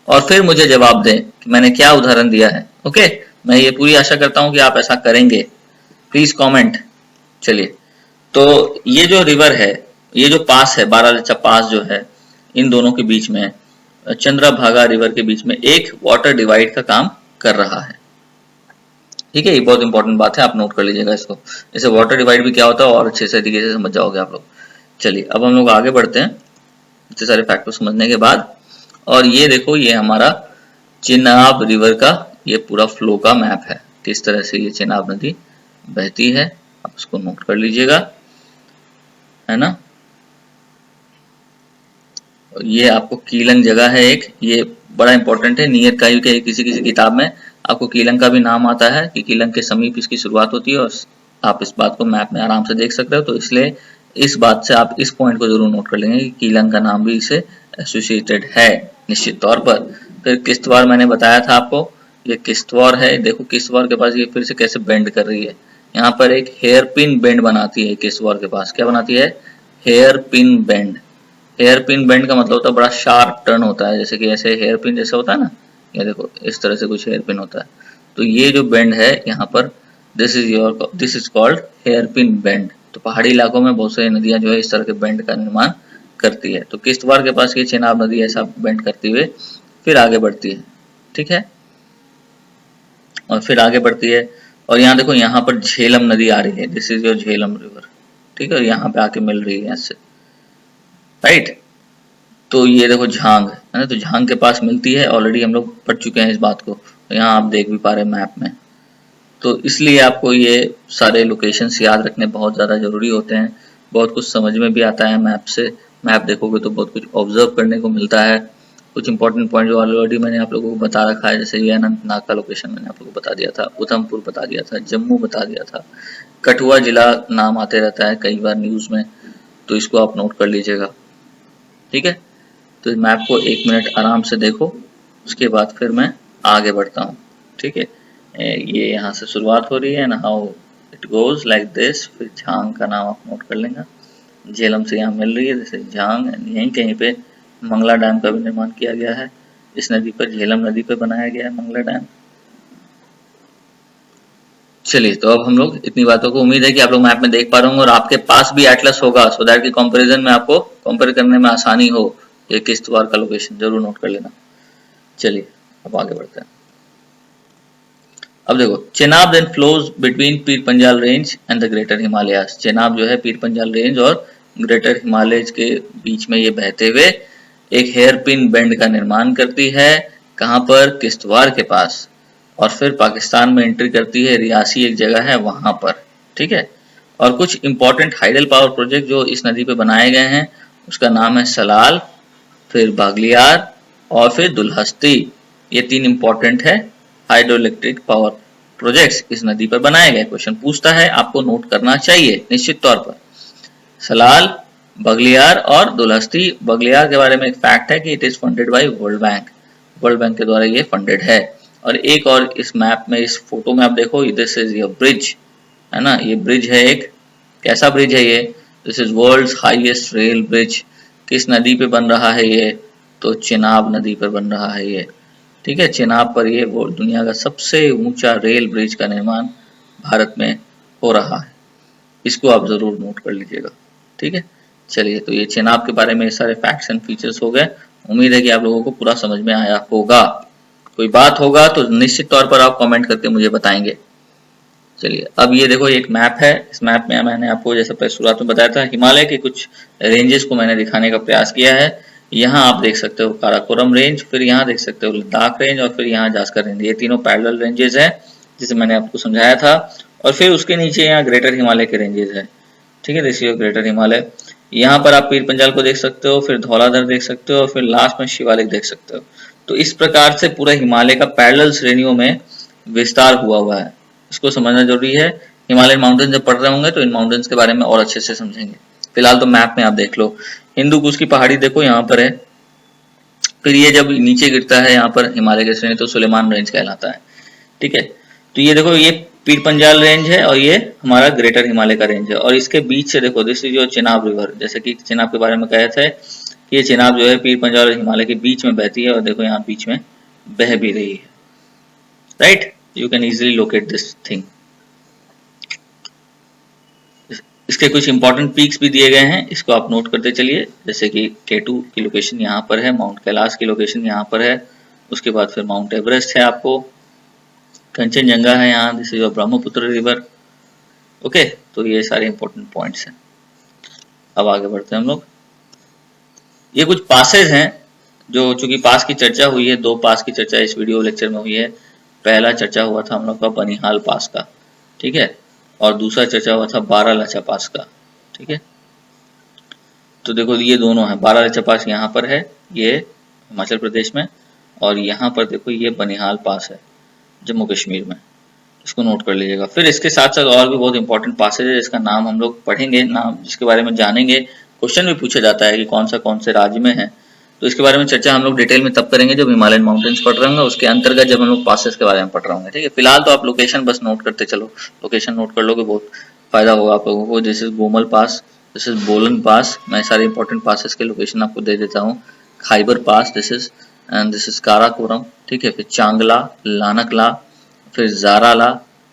और फिर मुझे जवाब दें कि मैंने क्या उदाहरण दिया है. ओके, मैं ये पूरी आशा करता हूं कि आप ऐसा करेंगे. Please comment. चलिए, तो ये जो रिवर है, ये जो पास है बारालाचा पास जो है, इन दोनों के बीच में चंद्रभागा रिवर के बीच में एक वाटर डिवाइड का काम कर रहा है. ठीक है, ये बहुत इंपॉर्टेंट बात है, आप नोट कर लीजिएगा इसको. जैसे वाटर डिवाइड भी क्या होता है और अच्छे से तरीके से समझ जाओगे आप लोग. चलिए, अब हम लोग आगे बढ़ते हैं इतने सारे फैक्टर समझने के बाद. और ये देखो, ये हमारा चेनाब रिवर का ये पूरा फ्लो का मैप है, किस तरह से ये चेनाब नदी बहती है. आप इसको नोट कर लीजिएगा, है ना. ये आपको कीलंग जगह है एक, ये बड़ा इंपॉर्टेंट है. नियत का किसी किसी किताब में आपको कीलंग का भी नाम आता है कि कीलंग के समीप इसकी शुरुआत होती है, और आप इस बात को मैप में आराम से देख सकते हो. तो इसलिए इस बात से आप इस पॉइंट को जरूर नोट कर लेंगे कि कीलंग का नाम भी इसे एसोसिएटेड है निश्चित तौर पर. फिर किश्तवाड़ मैंने बताया था आपको, ये किश्तवाड़ है. देखो किश्तवाड़ के पास ये फिर से कैसे बेंड कर रही है. यहाँ पर एक हेयर पिन बेंड बनाती है किश्तवाड़ के पास. क्या बनाती है? Hairpin bend. Hairpin bend का मतलब होता है बड़ा शार्प टर्न होता है, जैसे कि ऐसे हेयर पिन जैसे होता है ना, ये देखो इस तरह से कुछ हेयर पिन होता है. तो ये जो बेंड है यहाँ पर, this is called hairpin bend. तो पहाड़ी इलाकों में बहुत सारी नदियां जो है इस तरह के बेंड का निर्माण करती है. तो किश्तवाड़ के पास ये चेनाब नदी ऐसा बेंड करती हुए फिर आगे बढ़ती है. ठीक है, और फिर आगे बढ़ती है. और यहाँ देखो, यहाँ पर झेलम नदी आ रही है. This is your Jhelum river. ठीक है, और यहाँ पे आके मिल रही है ऐसे, राइट. तो ये देखो झांग है ना, तो झांग के पास मिलती है. ऑलरेडी हम लोग पढ़ चुके हैं इस बात को, तो यहाँ आप देख भी पा रहे हैं मैप में. तो इसलिए आपको ये सारे लोकेशंस याद रखने बहुत ज़्यादा जरूरी होते हैं. बहुत कुछ समझ में भी आता है मैप से. मैप देखोगे तो बहुत कुछ ऑब्जर्व करने को मिलता है. कुछ इंपॉर्टेंट पॉइंट जो ऑलरेडी मैंने आप लोगों को बता रखा है, जैसे ये अनंतनाग का लोकेशन मैंने आप लोगों को बता दिया था, उधमपुर बता दिया था, जम्मू बता दिया था, कठुआ जिला नाम आते रहता है कई बार न्यूज़ में, तो इसको आप नोट कर लीजिएगा. ठीक है, तो इस मैप को 1 मिनट आराम से देखो, उसके बाद फिर मैं आगे बढ़ता हूँ. ठीक है, ये यहाँ से शुरुआत हो रही है ना, how it goes like this. फिर झांग का नाम आप नोट कर लेंगे. झेलम से यहाँ मिल रही है जैसे झांग. यहीं कहीं पे मंगला डैम का भी निर्माण किया गया है. इस नदी पर, झेलम नदी पर बनाया गया है मंगला डैम. चलिए, तो अब हम लोग इतनी बातों को उम्मीद है कि आप लोग मैप में देख पा रहे होंगे और आपके पास भी एटलस होगा, सो दैट की कंपैरिजन में आपको कंपेयर करने में आसानी हो. ये किश्तवाड़ का लोकेशन जरूर नोट कर लेना. चलिए, अब आगे बढ़ते हैं. अब देखो, Chenab then flows between Pir Panjal range and the greater Himalayas. Chenab जो है पीर पंजाल रेंज और ग्रेटर हिमालयज के बीच में ये बहते हुए एक हेयर पिन बेंड का निर्माण करती है. कहां पर? किश्तवाड़ के पास. और फिर पाकिस्तान में एंट्री करती है. रियासी एक जगह है वहां पर. ठीक है, और कुछ इंपॉर्टेंट हाइडल पावर प्रोजेक्ट जो इस नदी पे बनाए गए हैं उसका नाम है सलाल, फिर बागलियार और फिर दुल्हस्ती. ये 3 इंपॉर्टेंट है हाइड्रो इलेक्ट्रिक पावर प्रोजेक्ट्स इस नदी पर बनाए गए. क्वेश्चन पूछता है, आपको नोट करना चाहिए निश्चित तौर पर. सलाल, बगलियार और दुल्हस्ती. बगलियार के बारे में एक फैक्ट है कि it is funded by world bank. World bank के द्वारा ये फंडेड है. और एक और इस मैप में, इस फोटो में आप देखो, दिस इज ये ब्रिज है ना, ये ब्रिज है एक. कैसा ब्रिज है ये? This is world's highest rail bridge. किस नदी पे बन रहा है ये? तो चेनाब नदी पर बन रहा है ये. ठीक है, चेनाब पर ये वो दुनिया का सबसे ऊंचा रेल ब्रिज का निर्माण भारत में हो रहा है, इसको आप जरूर नोट कर लीजिएगा। ठीक है, चलिए, तो ये चेनाब के बारे में सारे फैक्ट्स एंड फीचर्स हो गए। उम्मीद है कि आप लोगों को पूरा समझ में आया होगा। कोई बात होगा तो निश्चित तौर पर आप कमेंट करके मुझे बताएंगे। चलिए, अब ये देखो एक मैप है। इस मैप में मैंने आपको जैसे शुरुआत में बताया था, हिमालय के कुछ रेंजेस को मैंने दिखाने का प्रयास किया है। यहाँ आप देख सकते हो काराकोरम रेंज, फिर यहाँ देख सकते हो लद्दाख रेंज, और फिर यहाँ जास्कर रेंज। ये तीनों पैरेलल रेंजेस हैं जिसे मैंने आपको समझाया था। और फिर उसके नीचे यहाँ ग्रेटर हिमालय के रेंजेस है। ठीक है, देखिए ग्रेटर हिमालय, यहाँ पर आप पीर पंजाल को देख सकते हो, फिर धौलाधर देख सकते हो, और फिर लास्ट में शिवालिक देख सकते हो। तो इस प्रकार से पूरा हिमालय का पैरेलल श्रेणियों में विस्तार हुआ है। इसको समझना जरूरी है। हिमालयन माउंटेन जब पढ़ रहे होंगे तो इन माउंटेन्स के बारे में और अच्छे से समझेंगे। फिलहाल तो मैप में आप देख लो, हिंदू कुश की पहाड़ी देखो यहाँ पर है। फिर ये जब नीचे गिरता है यहाँ पर हिमालय के श्रेणी, तो सुलेमान रेंज कहलाता है। ठीक है, तो ये देखो ये पीर पंजाल रेंज है और ये हमारा ग्रेटर हिमालय का रेंज है। और इसके बीच से देखो this is your Chenab river. जैसे कि चेनाब के बारे में कहा था कि ये चेनाब जो है पीर पंजाल और हिमालय के बीच में बहती है, और देखो यहाँ बीच में बह भी रही है। Right, you can easily locate this thing. इसके कुछ इंपॉर्टेंट पीक्स भी दिए गए हैं, इसको आप नोट करते चलिए। जैसे कि K2 की लोकेशन यहाँ पर है, माउंट कैलाश की लोकेशन यहाँ पर है, उसके बाद फिर माउंट एवरेस्ट है, आपको कंचनजंगा है यहाँ, this is Brahmaputra river. Okay, तो ये सारे इंपॉर्टेंट पॉइंट्स हैं। अब आगे बढ़ते हैं हम लोग। ये कुछ पासेज हैं जो, चूंकि पास की चर्चा हुई है, 2 पास की चर्चा इस वीडियो लेक्चर में हुई है। पहला चर्चा हुआ था हम लोग का बनिहाल पास का, ठीक है, और दूसरा चर्चा हुआ था बारालाचा पास का। ठीक है, तो देखो ये दोनों है। बारालाचा पास यहाँ पर है, ये हिमाचल प्रदेश में, और यहाँ पर देखो ये बनिहाल पास है जम्मू कश्मीर में। इसको नोट कर लीजिएगा। फिर इसके साथ साथ और भी बहुत इंपॉर्टेंट पासेज है जिसका नाम हम लोग पढ़ेंगे, नाम जिसके बारे में जानेंगे। क्वेश्चन भी पूछा जाता है कि कौन से राज्य में है, तो इसके बारे में चर्चा हम लोग डिटेल में तब करेंगे जब हिमालयन माउंटेन्स पढ़ रहे होंगे, उसके अंतर्गत जब हम लोग पासेस के बारे में पढ़ रहे होंगे। ठीक है, फिलहाल तो आप लोकेशन बस नोट करते चलो। लोकेशन नोट कर लोगे बहुत फायदा होगा आप लोगों को। This is Gomal pass, this is बोलन पास। मैं सारे इंपॉर्टेंट पासेस के लोकेशन आपको दे देता हूँ। Khyber pass this is, and this is Karakoram. ठीक है, फिर चांगला, लानकला, फिर जाराला,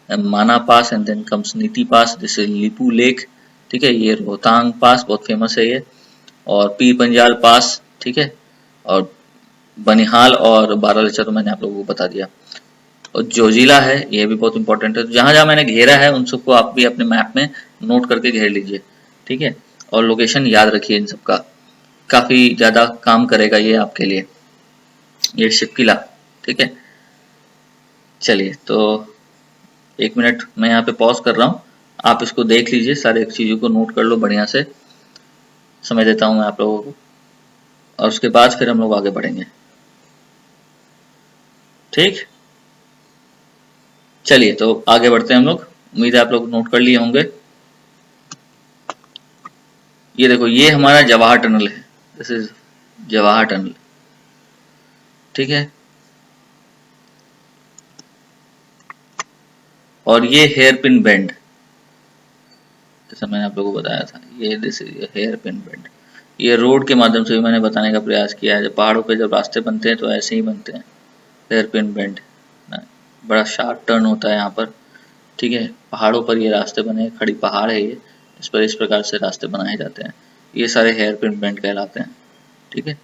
माना पास, and then comes Niti pass. This is Lipulekh. ठीक है, ये रोहतांग पास बहुत फेमस है ये, और पीर पंजाल पास। ठीक है, और बनिहाल और बारालाचा तो मैंने आप लोगों को बता दिया। और जोजिला है, ये भी बहुत इंपॉर्टेंट है। जहां जहां मैंने घेरा है उन सबको आप भी अपने मैप में नोट करके घेर लीजिए। ठीक है, और लोकेशन याद रखिए इन सबका, काफी ज्यादा काम करेगा ये आपके लिए। ये शिपकिला। ठीक है, चलिए, तो 1 मिनट मैं यहाँ पे पॉज कर रहा हूँ, आप इसको देख लीजिए, सारे चीजों को नोट कर लो बढ़िया से। समय देता हूँ मैं आप लोगों को, और उसके बाद फिर हम लोग आगे बढ़ेंगे। ठीक, चलिए, तो आगे बढ़ते हैं हम लोग। उम्मीद है आप लोग नोट कर लिए होंगे। ये देखो, ये हमारा जवाहर टनल है, दिस इज जवाहर टनल। ठीक है, और ये हेयर पिन बेंड, जैसा मैंने आप लोगों को बताया था, ये this is here pin bend. ये रोड के माध्यम से भी मैंने बताने का प्रयास किया है। जब पहाड़ों पे जब रास्ते बनते हैं तो ऐसे ही बनते हैं, हेयर पिन बेंड। बड़ा शार्प टर्न होता है यहाँ पर। ठीक है, पहाड़ों पर ये रास्ते बने, खड़ी पहाड़ है ये, इस पर इस प्रकार से रास्ते बनाए जाते हैं। ये सारे हेयर पिन बेंड कहलाते हैं। ठीक है,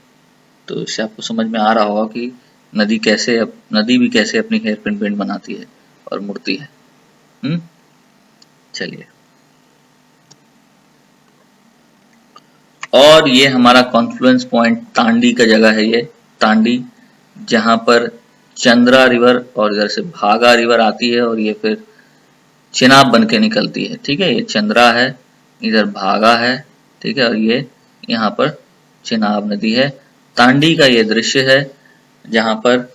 तो इससे आपको समझ में आ रहा होगा कि नदी भी कैसे अपनी हेयर पिन बेंड बनाती है और मुड़ती है। चलिए, और ये हमारा कॉन्फ्लुएंस पॉइंट तांडी का जगह है। ये तांडी, जहां पर चंद्रा रिवर और इधर से भागा रिवर आती है, और ये फिर चिनाब बन के निकलती है। ठीक है, ये चंद्रा है, इधर भागा है। ठीक है, और ये यहाँ पर चिनाब नदी है। तांडी का ये दृश्य है जहां पर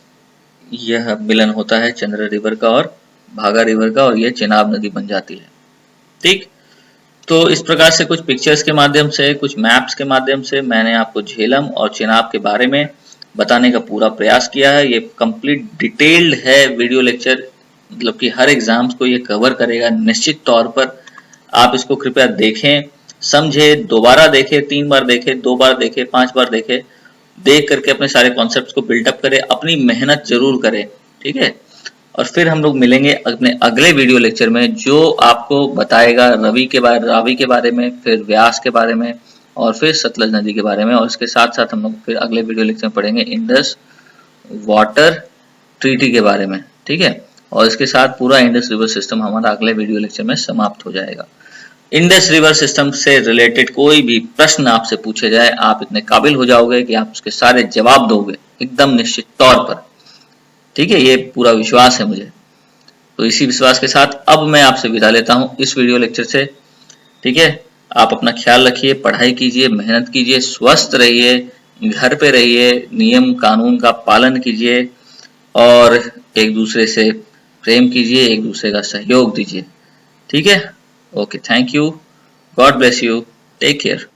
यह मिलन होता है चंद्रा रिवर का और भागा रिवर का, और ये चिनाब नदी बन जाती है। ठीक, तो इस प्रकार से कुछ पिक्चर्स के माध्यम से, कुछ मैप्स के माध्यम से मैंने आपको झेलम और चिनाब के बारे में बताने का पूरा प्रयास किया है। ये कंप्लीट डिटेल्ड है वीडियो लेक्चर, मतलब कि हर एग्जाम्स को ये कवर करेगा निश्चित तौर पर। आप इसको कृपया देखें, समझे, दोबारा देखें, 3 बार देखें, 2 बार देखें, 5 बार देखें, देख करके अपने सारे कॉन्सेप्ट्स को बिल्डअप करें, अपनी मेहनत जरूर करें। ठीक है, और फिर हम लोग मिलेंगे अपने अगले वीडियो लेक्चर में, जो आपको बताएगा रावी के बारे में, फिर व्यास के बारे में, और फिर सतलज नदी के बारे में। और इसके साथ साथ हम लोग फिर अगले वीडियो लेक्चर में पढ़ेंगे इंडस वाटर ट्रीटी के बारे में, ठीक है। और इसके साथ पूरा इंडस रिवर सिस्टम हमारा अगले वीडियो लेक्चर में समाप्त हो जाएगा। इंडस रिवर सिस्टम से रिलेटेड कोई भी प्रश्न आपसे पूछे जाए, आप इतने काबिल हो जाओगे कि आप उसके सारे जवाब दोगे एकदम निश्चित तौर पर, ठीक है। ये पूरा विश्वास है मुझे। तो इसी विश्वास के साथ अब मैं आपसे विदा लेता हूं इस वीडियो लेक्चर से, ठीक है। आप अपना ख्याल रखिए, पढ़ाई कीजिए, मेहनत कीजिए, स्वस्थ रहिए, घर पे रहिए, नियम कानून का पालन कीजिए और एक दूसरे से प्रेम कीजिए, एक दूसरे का सहयोग दीजिए, ठीक है। Okay, thank you, God bless you, take care.